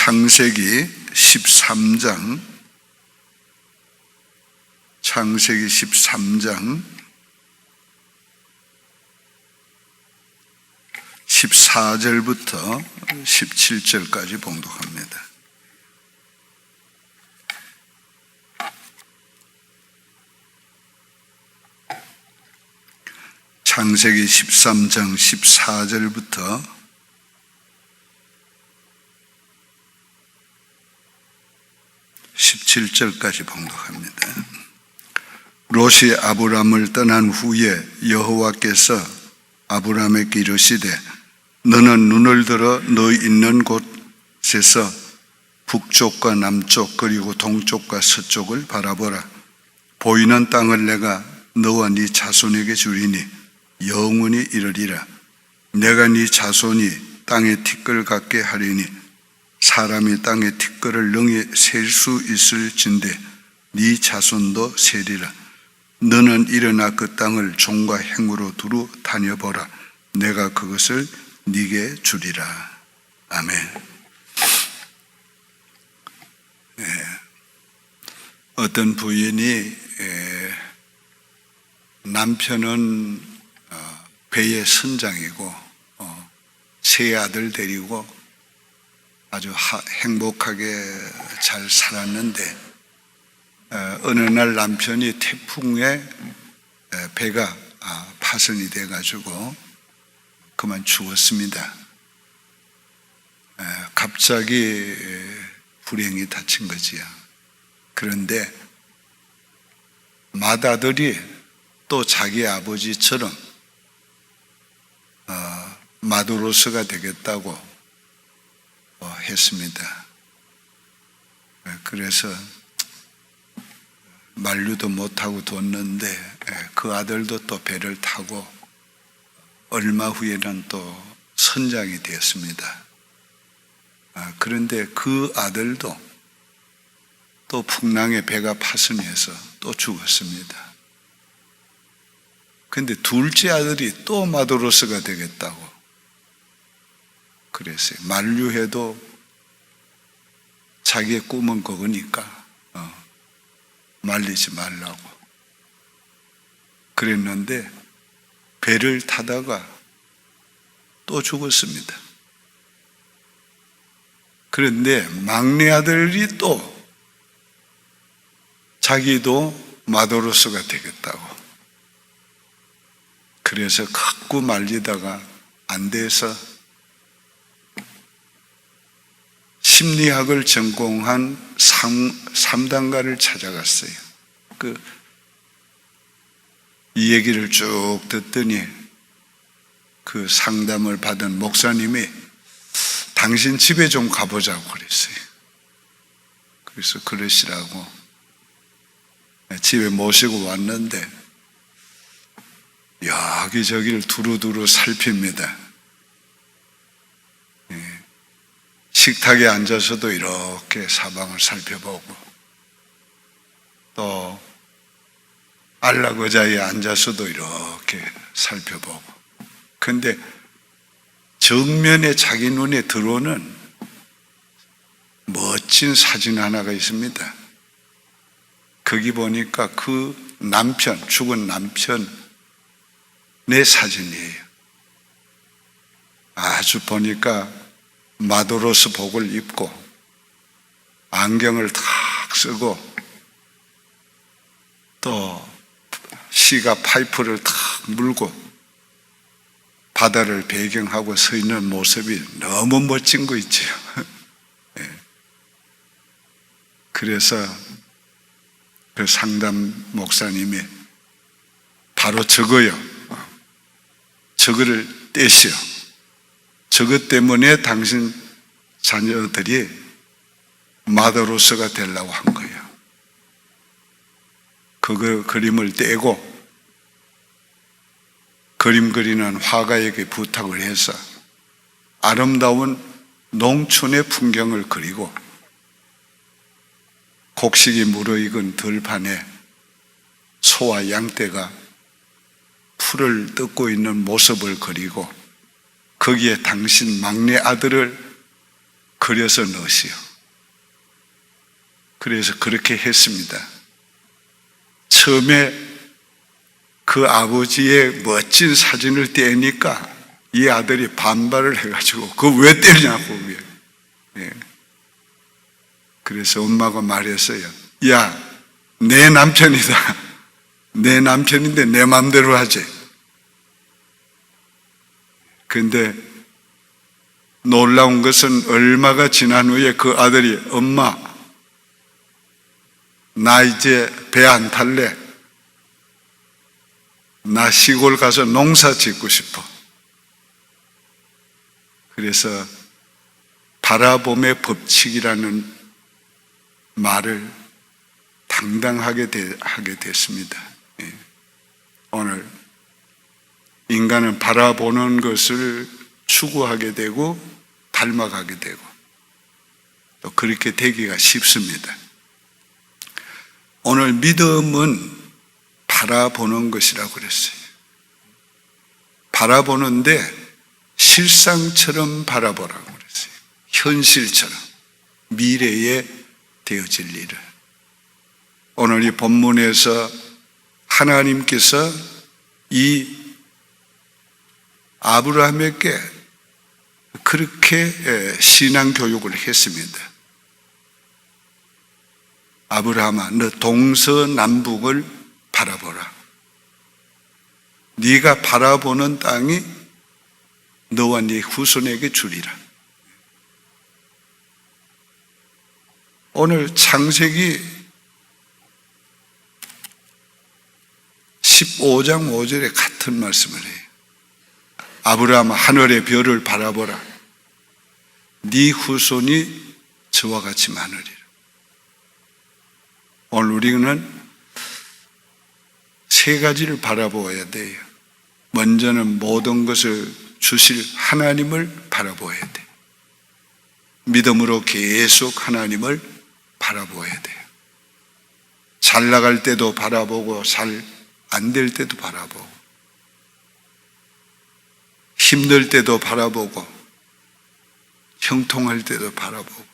창세기 13장 14절부터 17절까지 봉독합니다. 창세기 13장 14절부터 17절까지 봉독합니다. 롯이 아브람을 떠난 후에 여호와께서 아브람에게 이르시되 너는 눈을 들어 너 있는 곳에서 북쪽과 남쪽 그리고 동쪽과 서쪽을 바라보라. 보이는 땅을 내가 너와 네 자손에게 주리니 영원히 이르리라. 내가 네 자손이 땅의 티끌 같게 하리니 사람이 땅의 티끌을 능히 셀 수 있을진데 네 자손도 세리라. 너는 일어나 그 땅을 종과 행으로 두루 다녀보라. 내가 그것을 네게 주리라. 아멘. 어떤 부인이 남편은 배의 선장이고 세 아들 데리고 아주 행복하게 잘 살았는데 어느 날 남편이 태풍에 배가 파손이 돼가지고 그만 죽었습니다. 갑자기 불행이 닥친 거지요. 그런데 맏아들이 또 자기 아버지처럼 마도로스가 되겠다고 했습니다. 그래서 만류도 못하고 뒀는데 그 아들도 또 배를 타고 얼마 후에는 또 선장이 되었습니다. 그런데 그 아들도 또 풍랑에 배가 파손해서 또 죽었습니다. 그런데 둘째 아들이 또 마도로스가 되겠다고 그랬어요. 만류해도 자기의 꿈은 그거니까 말리지 말라고 그랬는데 배를 타다가 또 죽었습니다. 그런데 막내 아들이 또 자기도 마도로스가 되겠다고 그래서 자꾸 말리다가 안 돼서 심리학을 전공한 상담가를 찾아갔어요. 이 얘기를 쭉 듣더니 그 상담을 받은 목사님이 당신 집에 좀 가보자고 그랬어요. 그래서 그러시라고 집에 모시고 왔는데 여기저기를 두루두루 살핍니다. 식탁에 앉아서도 이렇게 사방을 살펴보고 또 안락 의자에 앉아서도 이렇게 살펴보고 그런데 정면에 자기 눈에 들어오는 멋진 사진 하나가 있습니다. 거기 보니까 그 남편, 죽은 남편 내 사진이에요. 아주 보니까 마도로스 복을 입고 안경을 탁 쓰고 또 시가 파이프를 탁 물고 바다를 배경하고 서 있는 모습이 너무 멋진 거 있죠. 그래서 그 상담 목사님이 바로 저거요. 저거를 떼시오. 저것 때문에 당신 자녀들이 마도로스가 되려고 한 거예요. 그 그림을 떼고 그림 그리는 화가에게 부탁을 해서 아름다운 농촌의 풍경을 그리고 곡식이 무르익은 들판에 소와 양떼가 풀을 뜯고 있는 모습을 그리고 거기에 당신 막내 아들을 그려서 넣으시오. 그래서 그렇게 했습니다. 처음에 그 아버지의 멋진 사진을 떼니까 이 아들이 반발을 해가지고 그거 왜 떼냐고. 예. 그래서 엄마가 말했어요. 야, 내 남편이다. 내 남편인데 내 마음대로 하지. 그런데 놀라운 것은 얼마가 지난 후에 그 아들이 엄마, 나 이제 배 안 탈래. 나 시골 가서 농사 짓고 싶어. 그래서 바라봄의 법칙이라는 말을 당당하게 하게 됐습니다. 오늘 인간은 바라보는 것을 추구하게 되고 닮아가게 되고 또 그렇게 되기가 쉽습니다. 오늘 믿음은 바라보는 것이라고 그랬어요. 바라보는데 실상처럼 바라보라고 그랬어요. 현실처럼 미래에 되어질 일을. 오늘 이 본문에서 하나님께서 이 아브라함에게 그렇게 신앙 교육을 했습니다. 아브라함아, 너 동서남북을 바라보라. 네가 바라보는 땅이 너와 네 후손에게 주리라. 오늘 창세기 15장 5절에 같은 말씀을 해요. 아브라함아, 하늘의 별을 바라보라. 네 후손이 저와 같이 많으리라. 오늘 우리는 세 가지를 바라보아야 돼요. 먼저는 모든 것을 주실 하나님을 바라보아야 돼요. 믿음으로 계속 하나님을 바라보아야 돼요. 잘 나갈 때도 바라보고 잘 안 될 때도 바라보고 힘들 때도 바라보고 형통할 때도 바라보고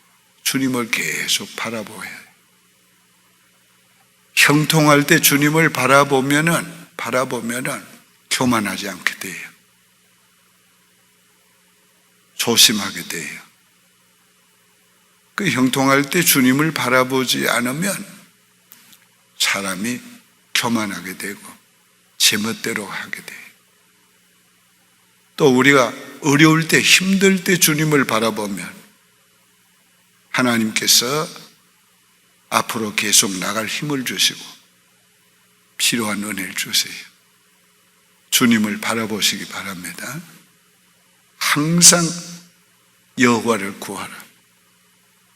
주님을 계속 바라보아야 해요. 형통할 때 주님을 바라보면은 교만하지 않게 돼요. 조심하게 돼요. 그 형통할 때 주님을 바라보지 않으면 사람이 교만하게 되고 제멋대로 하게 돼요. 또 우리가 어려울 때 힘들 때 주님을 바라보면 하나님께서 앞으로 계속 나갈 힘을 주시고 필요한 은혜를 주세요. 주님을 바라보시기 바랍니다. 항상 여호와를 구하라.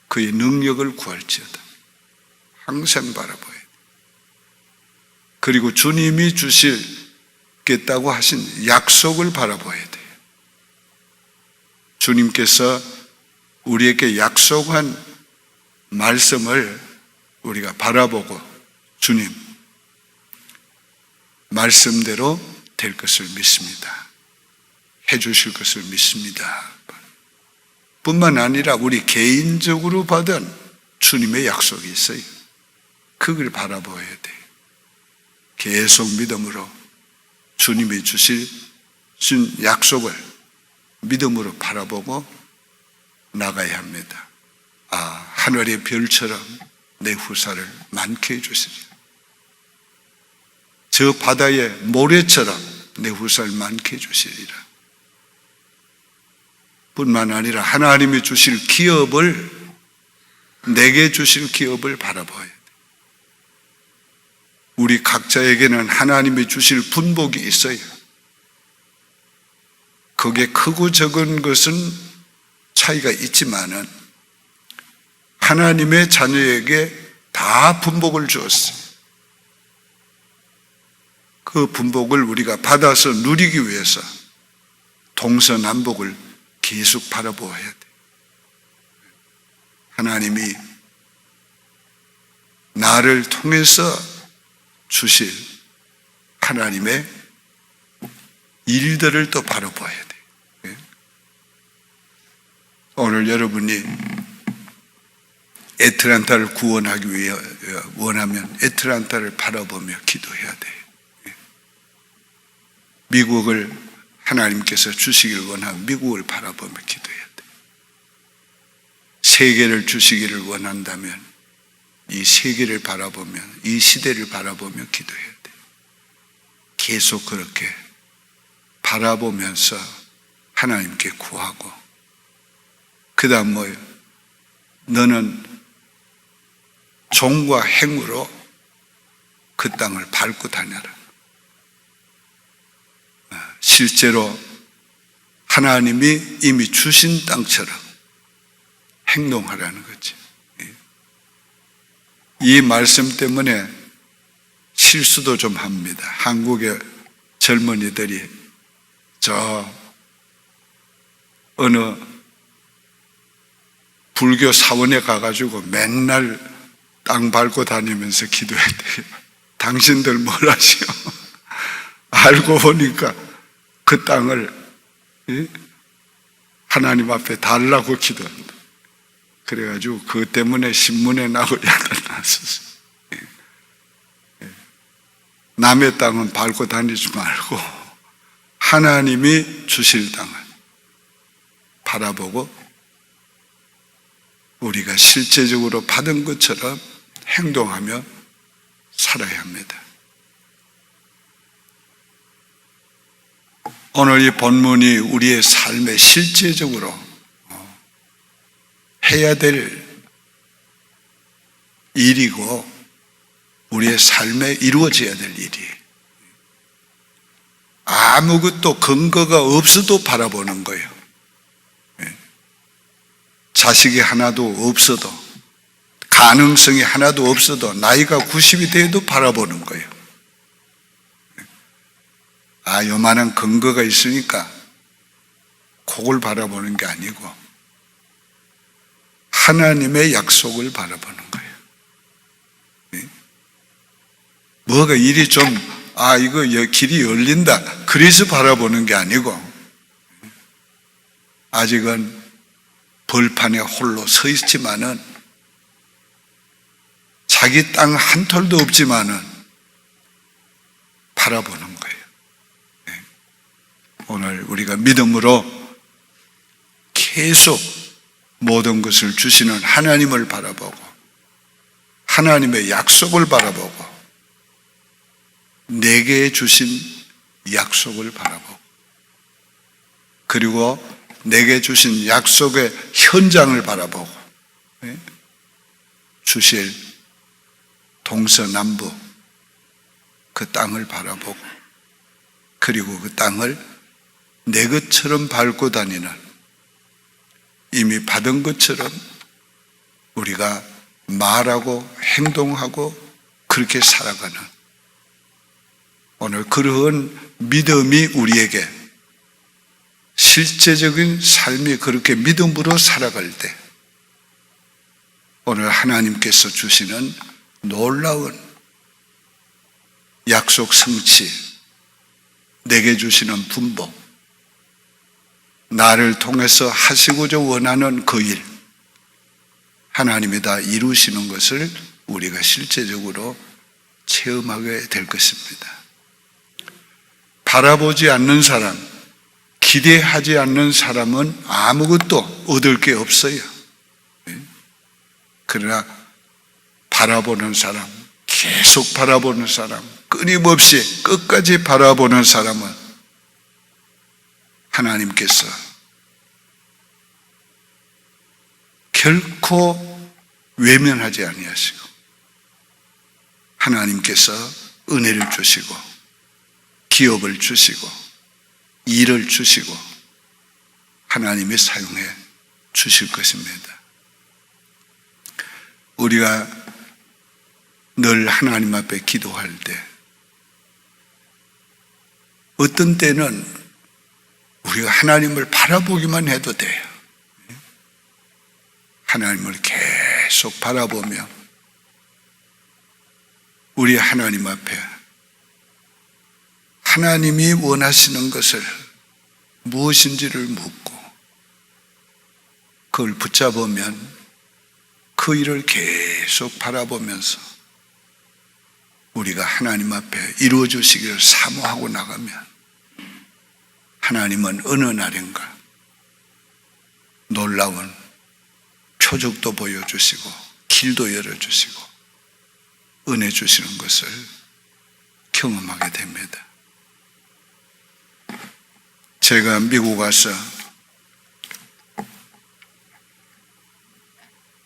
그의 능력을 구할지어다. 항상 바라보아야 돼요. 그리고 주님이 주시겠다고 하신 약속을 바라봐야 돼요. 주님께서 우리에게 약속한 말씀을 우리가 바라보고 주님 말씀대로 될 것을 믿습니다. 해 주실 것을 믿습니다. 뿐만 아니라 우리 개인적으로 받은 주님의 약속이 있어요. 그걸 바라봐야 돼요. 계속 믿음으로 주님이 주신 약속을 믿음으로 바라보고 나가야 합니다. 하늘의 별처럼 내 후사를 많게 해주시리라. 저 바다의 모래처럼 내 후사를 많게 해주시리라. 뿐만 아니라 하나님이 주실 기업을, 내게 주실 기업을 바라봐야 돼. 우리 각자에게는 하나님이 주실 분복이 있어요. 그게 크고 적은 것은 차이가 있지만은 하나님의 자녀에게 다 분복을 주었어요. 그 분복을 우리가 받아서 누리기 위해서 동서남북을 계속 바라보아야 돼요. 하나님이 나를 통해서 주실 하나님의 일들을 또 바라보아야 돼요. 오늘 여러분이 애틀란타를 구원하기 위해 원하면 애틀란타를 바라보며 기도해야 돼요. 미국을 하나님께서 주시기를 원하면 미국을 바라보며 기도해야 돼요. 세계를 주시기를 원한다면 이 세계를 바라보며 이 시대를 바라보며 기도해야 돼요. 계속 그렇게 바라보면서 하나님께 구하고, 그 다음 뭐예요? 너는 종과 행으로 그 땅을 밟고 다녀라. 실제로 하나님이 이미 주신 땅처럼 행동하라는 거지. 이 말씀 때문에 실수도 좀 합니다. 한국의 젊은이들이 저 어느 불교 사원에 가가지고 맨날 땅 밟고 다니면서 기도했대요. 당신들 뭘 하시오? 알고 보니까 그 땅을 하나님 앞에 달라고 기도한다. 그래가지고 그것 때문에 신문에 나고 야단 났었어요. 남의 땅은 밟고 다니지 말고 하나님이 주실 땅을 바라보고 우리가 실제적으로 받은 것처럼 행동하며 살아야 합니다. 오늘 이 본문이 우리의 삶에 실제적으로 해야 될 일이고 우리의 삶에 이루어져야 될 일이에요. 아무것도 근거가 없어도 바라보는 거예요. 자식이 하나도 없어도, 가능성이 하나도 없어도, 나이가 90이 돼도 바라보는 거예요. 요만한 근거가 있으니까 그걸 바라보는 게 아니고 하나님의 약속을 바라보는 거예요. 뭐가 일이 좀 이거 길이 열린다 그래서 바라보는 게 아니고, 아직은 벌판에 홀로 서 있지만은 자기 땅 한 톨도 없지만은 바라보는 거예요. 오늘 우리가 믿음으로 계속 모든 것을 주시는 하나님을 바라보고 하나님의 약속을 바라보고 내게 주신 약속을 바라보고, 그리고 내게 주신 약속의 현장을 바라보고 주실 동서남북 그 땅을 바라보고, 그리고 그 땅을 내 것처럼 밟고 다니는, 이미 받은 것처럼 우리가 말하고 행동하고 그렇게 살아가는, 오늘 그러한 믿음이 우리에게 실제적인 삶이 그렇게 믿음으로 살아갈 때 오늘 하나님께서 주시는 놀라운 약속 성취, 내게 주시는 분복, 나를 통해서 하시고자 원하는 그 일, 하나님이 다 이루시는 것을 우리가 실제적으로 체험하게 될 것입니다. 바라보지 않는 사람, 기대하지 않는 사람은 아무것도 얻을 게 없어요. 그러나 바라보는 사람, 계속 바라보는 사람, 끊임없이 끝까지 바라보는 사람은 하나님께서 결코 외면하지 아니하시고 하나님께서 은혜를 주시고 기업을 주시고 일을 주시고 하나님이 사용해 주실 것입니다. 우리가 늘 하나님 앞에 기도할 때 어떤 때는 우리가 하나님을 바라보기만 해도 돼요. 하나님을 계속 바라보며 우리 하나님 앞에 하나님이 원하시는 것을 무엇인지를 묻고 그걸 붙잡으면 그 일을 계속 바라보면서 우리가 하나님 앞에 이루어 주시기를 사모하고 나가면 하나님은 어느 날인가 놀라운 표적도 보여주시고 길도 열어주시고 은혜 주시는 것을 경험하게 됩니다. 제가 미국 와서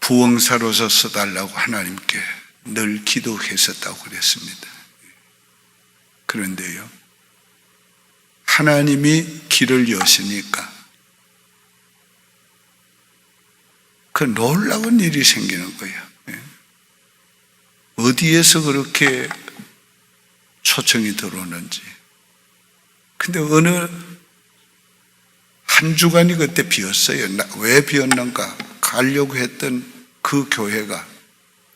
부흥사로서 써달라고 하나님께 늘 기도했었다고 그랬습니다. 그런데요, 하나님이 길을 여시니까 그 놀라운 일이 생기는 거예요. 어디에서 그렇게 초청이 들어오는지. 근데 어느 한 주간이 그때 비었어요. 왜 비었는가? 가려고 했던 그 교회가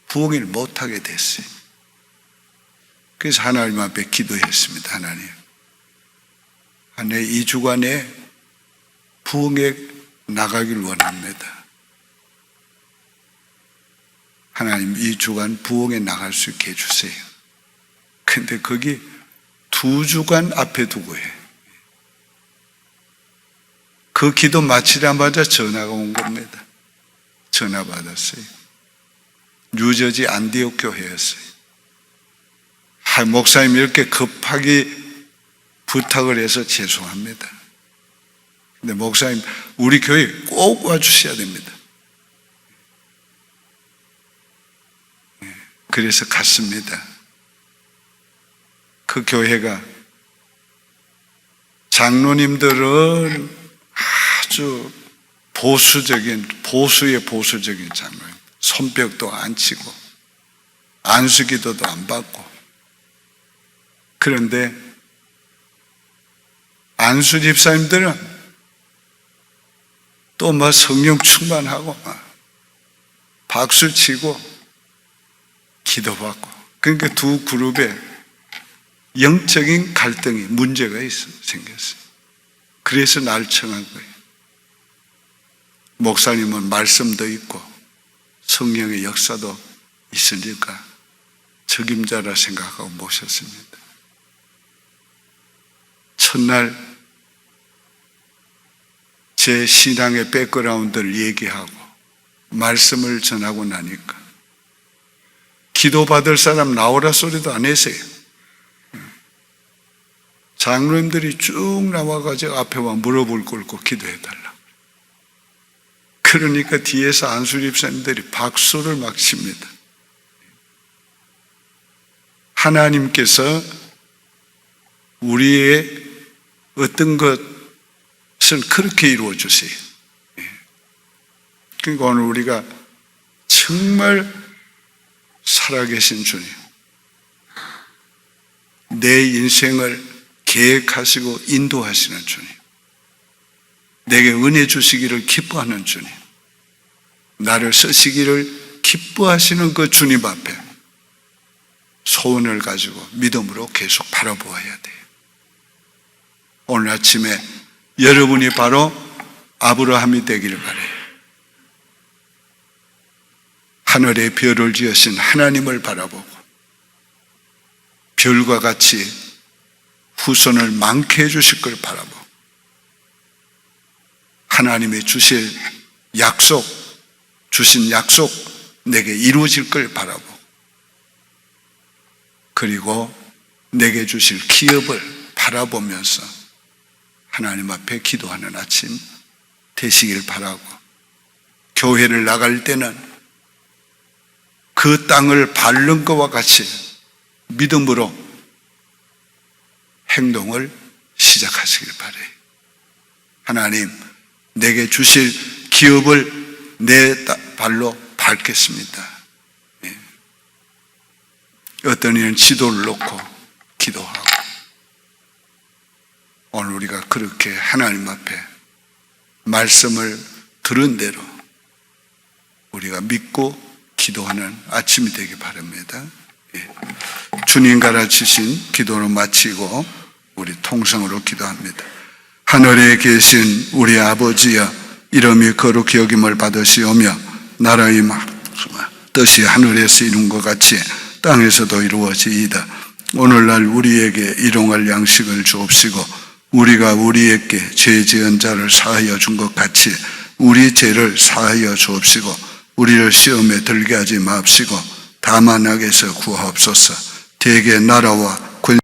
부흥을 못하게 됐어요. 그래서 하나님 앞에 기도했습니다. 하나님, 내 2주간에 부흥에 나가길 원합니다. 하나님, 2주간 부흥에 나갈 수 있게 해주세요. 근데 거기 2주간 앞에 두고 해. 그 기도 마치자마자 전화가 온 겁니다. 전화 받았어요. 뉴저지 안디옥 교회였어요. 목사님 이렇게 급하게 부탁을 해서 죄송합니다. 근데 목사님 우리 교회 꼭 와주셔야 됩니다. 그래서 갔습니다. 그 교회가 장로님들은 아주 보수의 보수적인 장로님, 손뼉도 안 치고 안수기도도 안 받고. 그런데 안수 집사님들은 또 뭐 성령 충만하고 박수 치고 기도받고. 그러니까 두 그룹에 영적인 갈등이 문제가 생겼어요. 그래서 날 청한 거예요. 목사님은 말씀도 있고 성령의 역사도 있으니까 적임자라 생각하고 모셨습니다. 첫날 제 신앙의 백그라운드를 얘기하고 말씀을 전하고 나니까 기도받을 사람 나오라 소리도 안 했어요. 장로님들이 쭉 나와가지고 앞에 와 무릎을 꿇고 기도해달라. 그러니까 뒤에서 안수 집사님들이 박수를 막 칩니다. 하나님께서 우리의 어떤 것은 그렇게 이루어 주세요. 그러니까 오늘 우리가 정말 살아계신 주님, 내 인생을 계획하시고 인도하시는 주님, 내게 은혜 주시기를 기뻐하는 주님, 나를 쓰시기를 기뻐하시는 그 주님 앞에 소원을 가지고 믿음으로 계속 바라보아야 돼요. 오늘 아침에 여러분이 바로 아브라함이 되기를 바라요. 하늘에 별을 지으신 하나님을 바라보고 별과 같이 후손을 많게 해주실 걸 바라보고 하나님이 주신 약속 내게 이루어질 걸 바라보고 그리고 내게 주실 기업을 바라보면서 하나님 앞에 기도하는 아침 되시길 바라고, 교회를 나갈 때는 그 땅을 밟는 것과 같이 믿음으로 행동을 시작하시길 바라요. 하나님, 내게 주실 기업을 내 발로 밟겠습니다. 어떤 이는 지도를 놓고 기도하고, 오늘 우리가 그렇게 하나님 앞에 말씀을 들은 대로 우리가 믿고 기도하는 아침이 되기 바랍니다. 주님 가르치신 기도를 마치고 우리 통성으로 기도합니다. 하늘에 계신 우리 아버지여, 이름이 거룩히 여김을 받으시오며 나라의 뜻이 하늘에서 이룬 것 같이 땅에서도 이루어지이다. 오늘날 우리에게 일용할 양식을 주옵시고 우리가 우리에게 죄 지은 자를 사하여 준 것 같이 우리 죄를 사하여 주옵시고 우리를 시험에 들게 하지 마옵시고 다만 악에서 구하옵소서. 대개 나라와 권